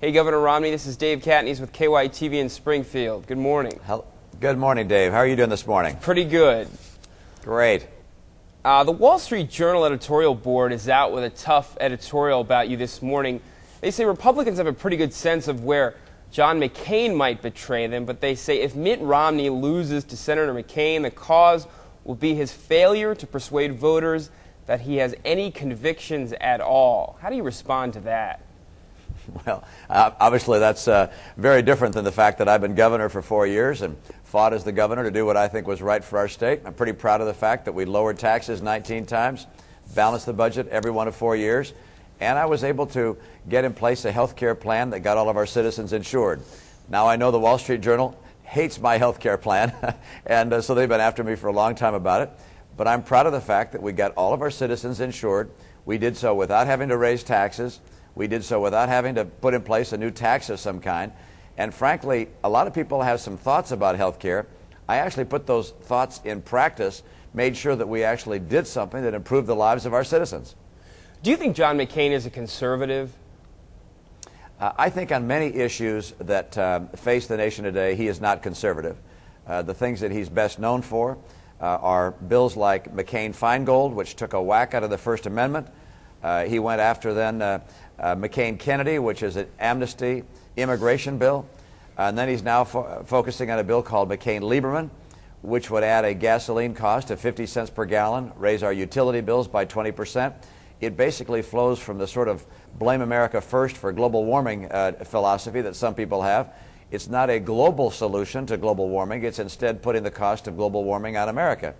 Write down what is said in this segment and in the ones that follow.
Hey, Governor Romney, this is Dave Catanese with KY3 in Springfield. Good morning. Good morning, Dave. How are you doing this morning? Pretty good. Great. The Wall Street Journal editorial board is out with a tough editorial about you this morning. They say Republicans have a pretty good sense of where John McCain might betray them, but they say if Mitt Romney loses to Senator McCain, the cause will be his failure to persuade voters that he has any convictions at all. How do you respond to that? Well, obviously that's very different than the fact that I've been governor for 4 years and fought as the governor to do what I think was right for our state. I'm pretty proud of the fact that we lowered taxes 19 times, balanced the budget every one of 4 years, and I was able to get in place a health care plan that got all of our citizens insured. Now I know the Wall Street Journal hates my health care plan, and so they've been after me for a long time about it, but I'm proud of the fact that we got all of our citizens insured. We did so without having to raise taxes. We did so without having to put in place a new tax of some kind. And frankly, a lot of people have some thoughts about health care. I actually put those thoughts in practice, made sure that we actually did something that improved the lives of our citizens. Do you think John McCain is a conservative? I think on many issues that face the nation today, he is not conservative. The things that he's best known for are bills like McCain-Feingold, which took a whack out of the First Amendment. He went after then McCain-Kennedy, which is an amnesty immigration bill. And then he's now focusing on a bill called McCain-Lieberman, which would add a gasoline cost of 50 cents per gallon, raise our utility bills by 20%. It basically flows from the sort of blame America first for global warming philosophy that some people have. It's not a global solution to global warming. It's instead putting the cost of global warming on America.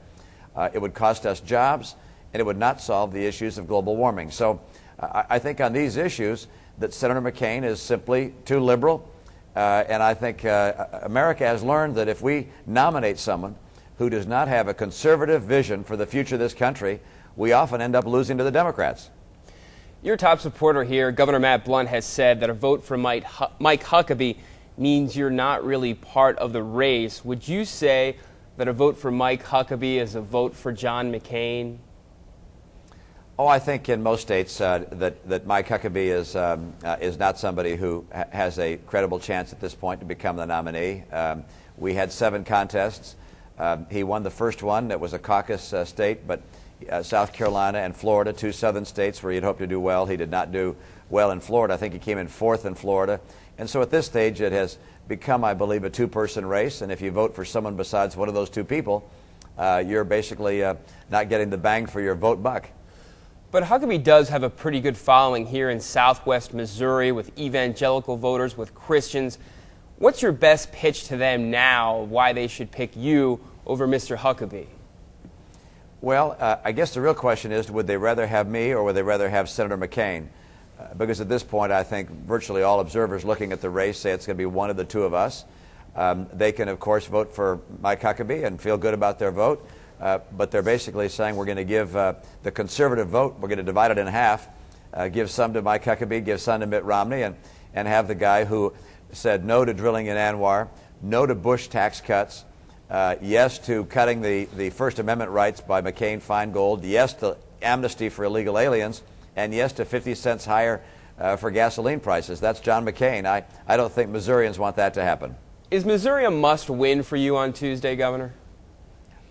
It would cost us jobs, and it would not solve the issues of global warming. So I think on these issues that Senator McCain is simply too liberal, and I think America has learned that if we nominate someone who does not have a conservative vision for the future of this country, we often end up losing to the Democrats. Your top supporter here, Governor Matt Blunt, has said that a vote for Mike Huckabee means you're not really part of the race. Would you say that a vote for Mike Huckabee is a vote for John McCain? Oh, I think in most states that Mike Huckabee is not somebody who has a credible chance at this point to become the nominee. We had 7 contests. He won the first one. That was a caucus state, but South Carolina and Florida, 2 southern states where he'd hoped to do well. He did not do well in Florida. I think he came in 4th in Florida. And so at this stage it has become, I believe, a 2-person race. And if you vote for someone besides one of those 2 people, you're basically not getting the bang for your vote buck. But Huckabee does have a pretty good following here in southwest Missouri with evangelical voters, with Christians. What's your best pitch to them now why they should pick you over Mr. Huckabee? Well, I guess the real question is, would they rather have me or would they rather have Senator McCain? Because at this point, I think virtually all observers looking at the race say it's going to be one of the 2 of us. They can, of course, vote for Mike Huckabee and feel good about their vote. But they're basically saying we're going to give the conservative vote, we're going to divide it in half, give some to Mike Huckabee, give some to Mitt Romney, and have the guy who said no to drilling in Anwar, no to Bush tax cuts, yes to cutting the First Amendment rights by McCain-Feingold, yes to amnesty for illegal aliens, and yes to 50 cents higher for gasoline prices. That's John McCain. I don't think Missourians want that to happen. Is Missouri a must-win for you on Tuesday, Governor?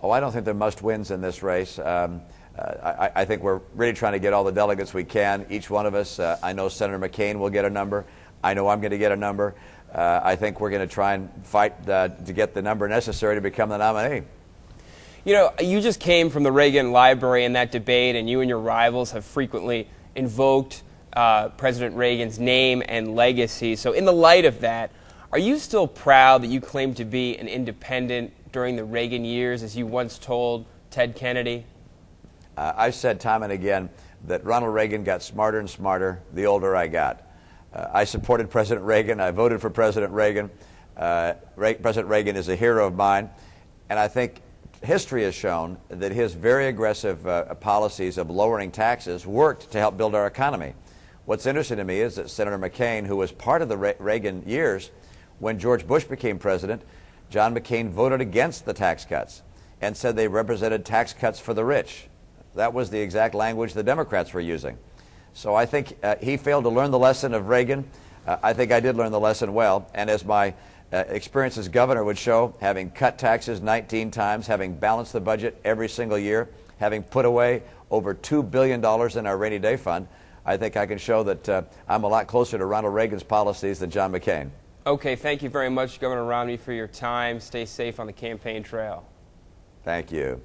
Oh, I don't think there are must-wins in this race. I think we're really trying to get all the delegates we can, each one of us. I know Senator McCain will get a number. I know I'm going to get a number. I think we're going to try and fight to get the number necessary to become the nominee. You know, you just came from the Reagan Library in that debate, and you and your rivals have frequently invoked President Reagan's name and legacy. So in the light of that, are you still proud that you claimed to be an independent during the Reagan years, as you once told Ted Kennedy? I've said time and again that Ronald Reagan got smarter and smarter the older I got. I supported President Reagan. I voted for President Reagan. President Reagan is a hero of mine. And I think history has shown that his very aggressive policies of lowering taxes worked to help build our economy. What's interesting to me is that Senator McCain, who was part of the Reagan years, when George Bush became president, John McCain voted against the tax cuts and said they represented tax cuts for the rich. That was the exact language the Democrats were using. So I think he failed to learn the lesson of Reagan. I think I did learn the lesson well. And as my experience as governor would show, having cut taxes 19 times, having balanced the budget every single year, having put away over $2 billion in our rainy day fund, I think I can show that I'm a lot closer to Ronald Reagan's policies than John McCain. Okay, thank you very much, Governor Romney, for your time. Stay safe on the campaign trail. Thank you.